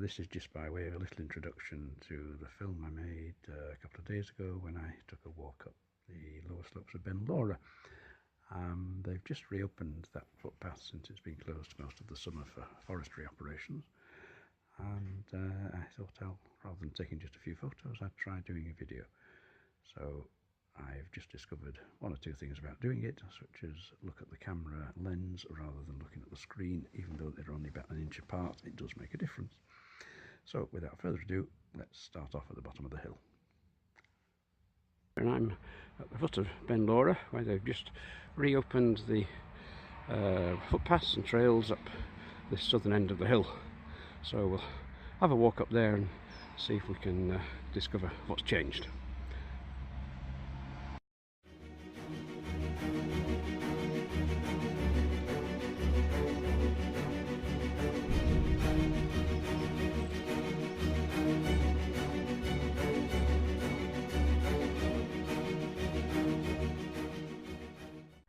This is just by way of a little introduction to the film I made a couple of days ago when I took a walk up the lower slopes of Ben Lora. They've just reopened that footpath since it's been closed most of the summer for forestry operations, and I thought rather than taking just a few photos, I'd try doing a video. So I've just discovered one or two things about doing it, such as look at the camera lens rather than looking at the screen. Even though they're only about an inch apart, it does make a difference. So without further ado, let's start off at the bottom of the hill. And I'm at the foot of Ben Lora, where they've just reopened the footpaths and trails up the southern end of the hill. So we'll have a walk up there and see if we can discover what's changed.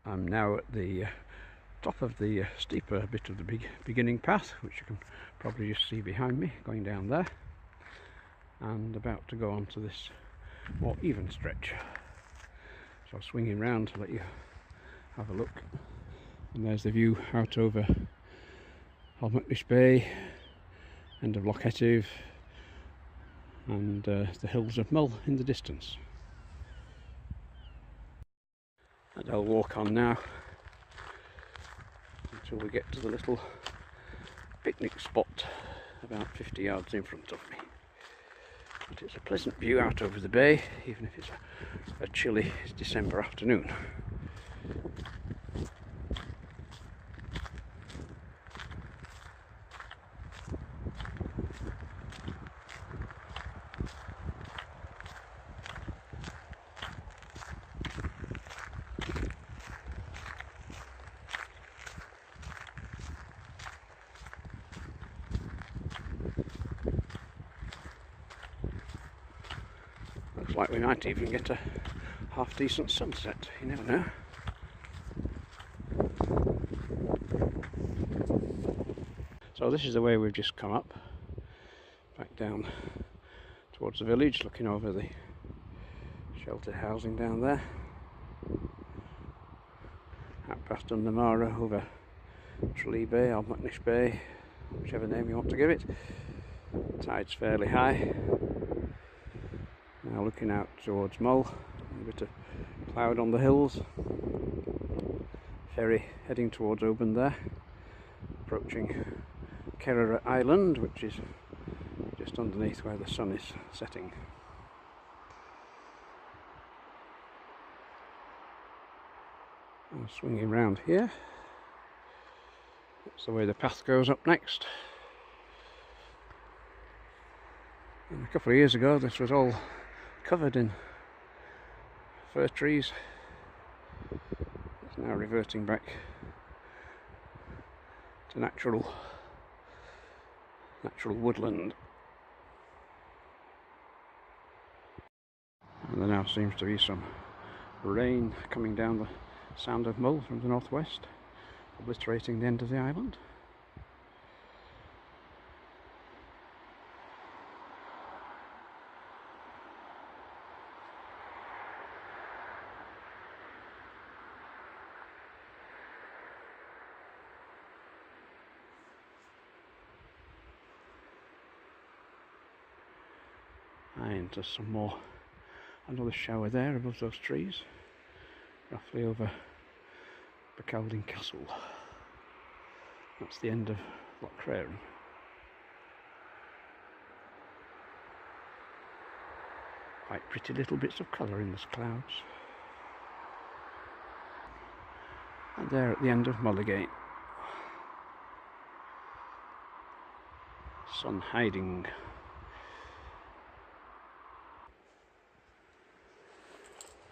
I'm now at the top of the steeper bit of the beginning path, which you can probably just see behind me going down there, and about to go on to this more even stretch. So I'll swing in round to let you have a look, and there's the view out over Holmutnish Bay, end of Loch Etive, and the hills of Mull in the distance. And I'll walk on now until we get to the little picnic spot about 50 yards in front of me. But it's a pleasant view out over the bay, even if it's a chilly December afternoon. Looks like we might even get a half decent sunset, you never know. So this is the way we've just come up, back down towards the village, looking over the sheltered housing down there. Out past Undermara, over Tralee Bay, Holmutnish Bay, whichever name you want to give it. Tide's fairly high. Now looking out towards Mull, a bit of cloud on the hills. Ferry heading towards Oban there, approaching Kerrera Island, which is just underneath where the sun is setting. And swinging round here, that's the way the path goes up next. And a couple of years ago this was all covered in fir trees. It's now reverting back to natural woodland. And there now seems to be some rain coming down the Sound of Mull from the northwest, obliterating the end of the island. And there's some more, another shower there above those trees, roughly over Bacalding Castle. That's the end of Loch Craren. Quite pretty little bits of colour in those clouds. And there at the end of Mull again. Sun hiding.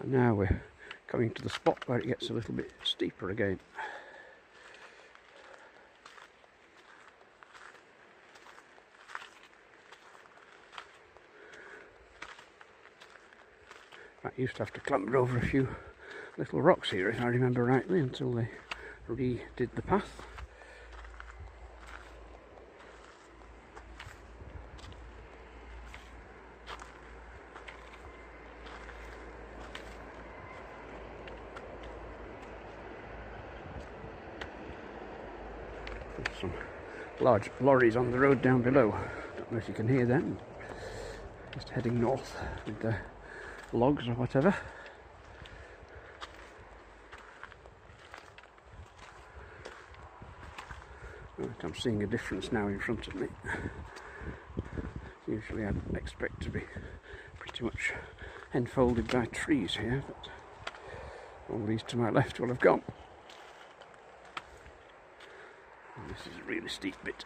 And now we're coming to the spot where it gets a little bit steeper again. I used to have to clamber over a few little rocks here, if I remember rightly, until they redid the path. Some large lorries on the road down below. Don't know if you can hear them. Just heading north with the logs or whatever. Right, I'm seeing a difference now in front of me. Usually I'd expect to be pretty much enfolded by trees here, but all these to my left will have gone. And this is a really steep bit.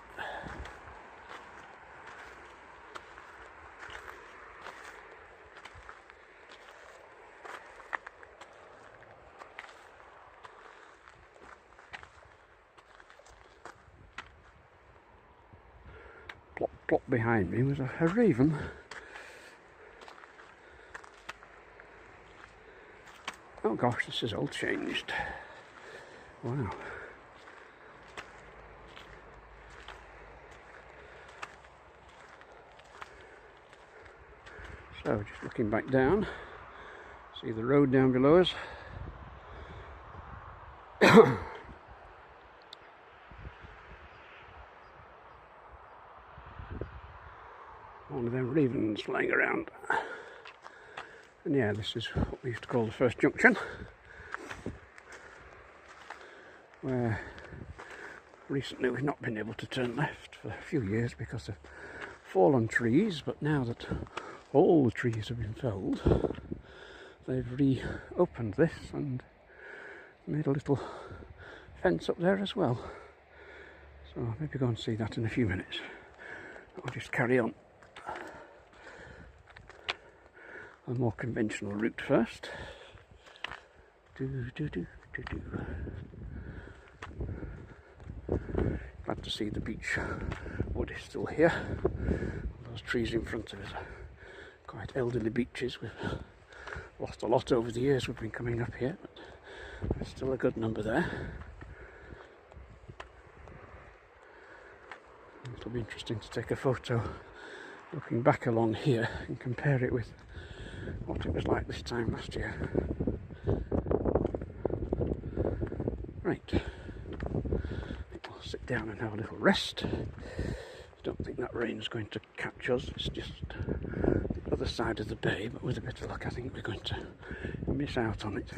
Plop, plop behind me was a raven. Oh gosh, this is all changed. Wow. So, just looking back down, see the road down below us. One of them ravens flying around. And yeah, this is what we used to call the first junction, where recently we've not been able to turn left for a few years because of fallen trees, but now that all the trees have been felled, they've reopened this and made a little fence up there as well. So I'll maybe go and see that in a few minutes. I'll just carry on a more conventional route first. Glad to see the beech wood is still here. Those trees in front of us are quite elderly beeches. We've lost a lot over the years we've been coming up here, but there's still a good number there. It'll be interesting to take a photo looking back along here and compare it with what it was like this time last year. Right, I think we'll sit down and have a little rest. I don't think that rain's going to catch us, it's just the other side of the bay, but with a bit of luck I think we're going to miss out on it.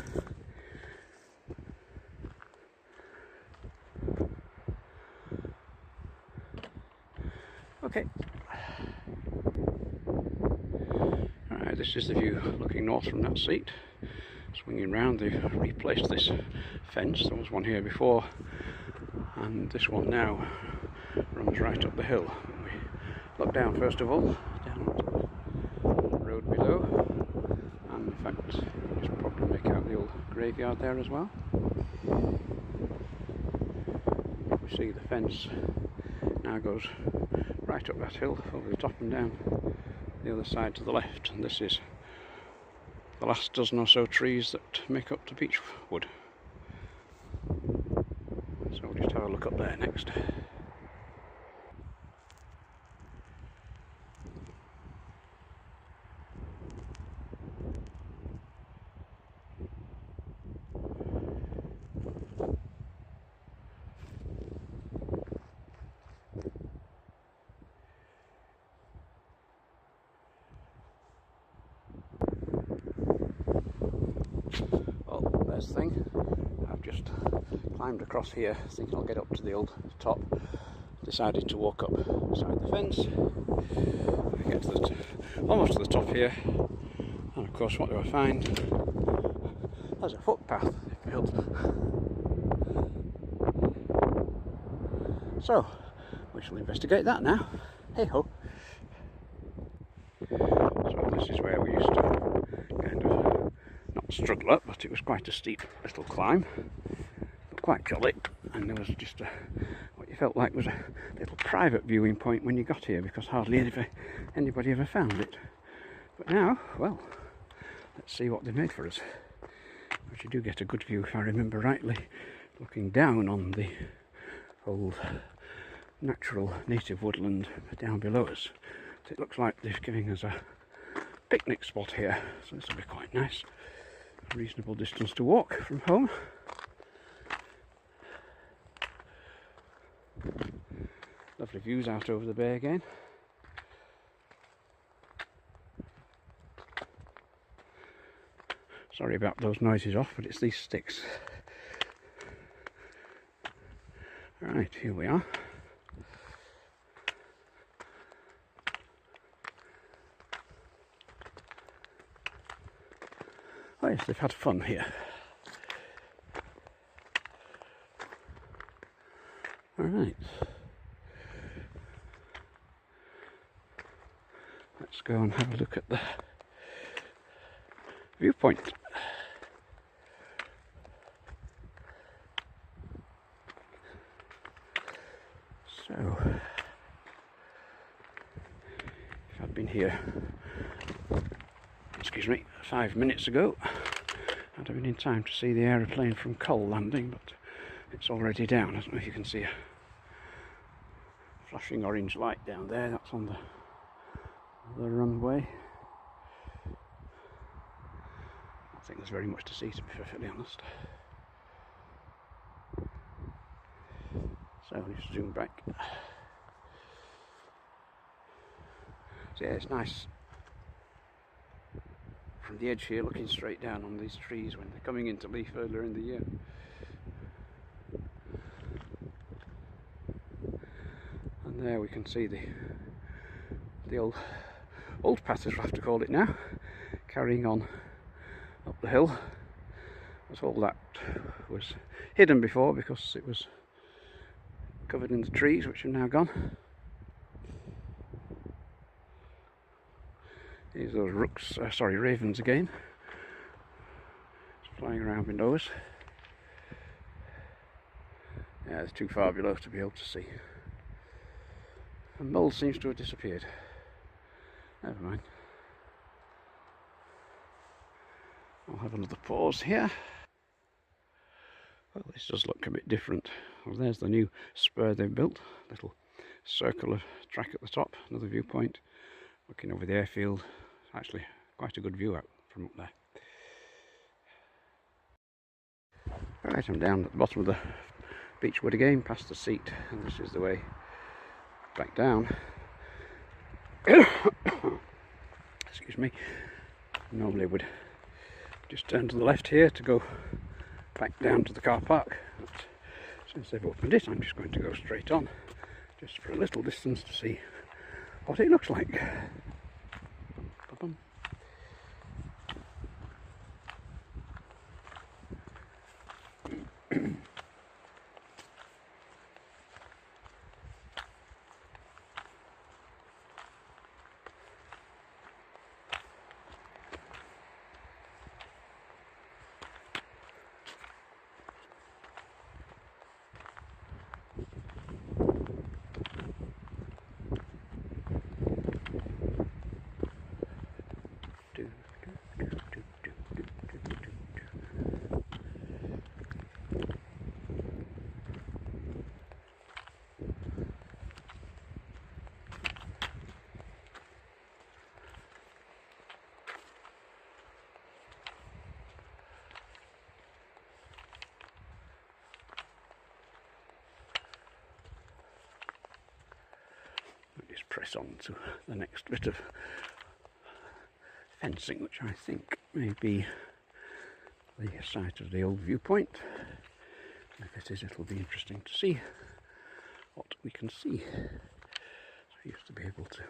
Okay. Alright, this is the view looking north from that seat. Swinging round, they've replaced this fence. There was one here before, and this one now runs right up the hill. We look down first of all, down the road below, and in fact you can probably make out the old graveyard there as well. We see the fence now goes right up that hill, over the top and down the other side to the left, and this is the last dozen or so trees that make up the beech wood. So we'll just have a look up there next. There's the thing. I've just climbed across here thinking I'll get up to the old top. Decided to walk up beside the fence. I get to almost to the top here, and of course what do I find? There's a footpath built. So we shall investigate that now. Hey ho. So this is where we used to kind of not struggle up, but it was quite a steep little climb, but quite jolly, and there was just what you felt like was a little private viewing point when you got here, because hardly anybody ever found it. But now, well, let's see what they made for us. But you do get a good view, if I remember rightly, looking down on the old natural native woodland down below us. So it looks like they're giving us a picnic spot here, so this will be quite nice. A reasonable distance to walk from home. lovely views out over the bay again. Sorry about those noises off, but it's these sticks. Right, here we are. Oh yes, they've had fun here. Alright. Let's go and have a look at the viewpoint. So, if I'd been here, excuse me, 5 minutes ago, I'd have been in time to see the aeroplane from Cole landing, but it's already down. I don't know if you can see a flashing orange light down there. That's on the runway. I don't think there's very much to see, to be perfectly honest. So let's zoom back. So yeah, it's nice from the edge here, looking straight down on these trees when they're coming into leaf earlier in the year. And there we can see the old path, as we'll have to call it now, carrying on up the hill. As all that was hidden before because it was covered in the trees, which are now gone. Here's those ravens again, just flying around below us. Yeah, it's too far below to be able to see. And mould seems to have disappeared. Never mind. I'll have another pause here. Well, this does look a bit different. Well, there's the new spur they've built. Little circular track at the top, another viewpoint. Looking over the airfield, actually quite a good view out from up there. Right, I'm down at the bottom of the beechwood again, past the seat, and this is the way back down. Excuse me. Normally would just turn to the left here to go back down to the car park, but since they've opened it, I'm just going to go straight on, just for a little distance to see what it looks like. Ba-bum. Just press on to the next bit of fencing, which I think may be the site of the old viewpoint. If it is, it'll be interesting to see what we can see. So I used to be able to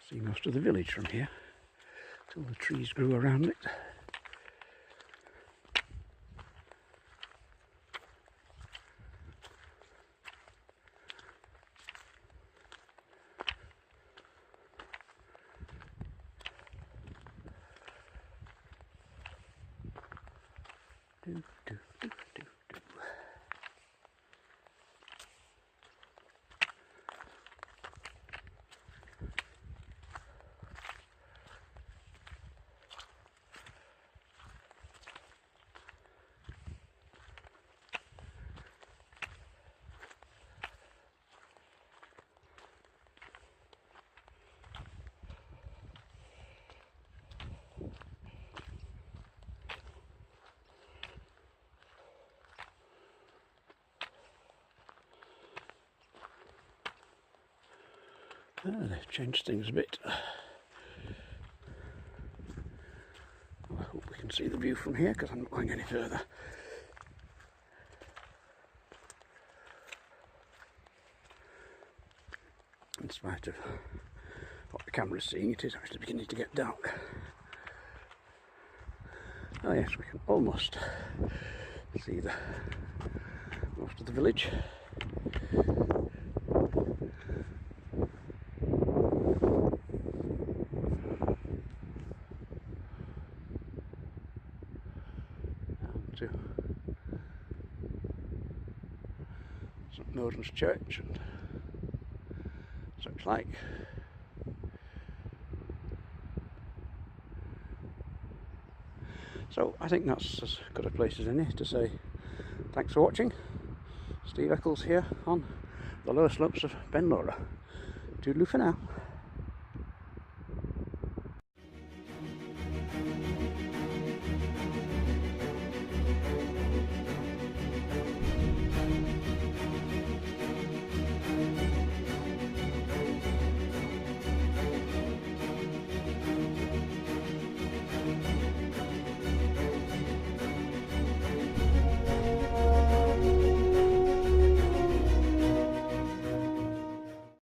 see most of the village from here till the trees grew around it. Do, do, do, do, do. They've changed things a bit. Well, I hope we can see the view from here because I'm not going any further. In spite of what the camera's seeing, it is actually beginning to get dark. Oh yes, we can almost see most of the village. Down to St Moses Church and such like. So I think that's as good a place as any to say thanks for watching. Steve Eccles here on the lower slopes of Ben Lora. Toodaloo for now.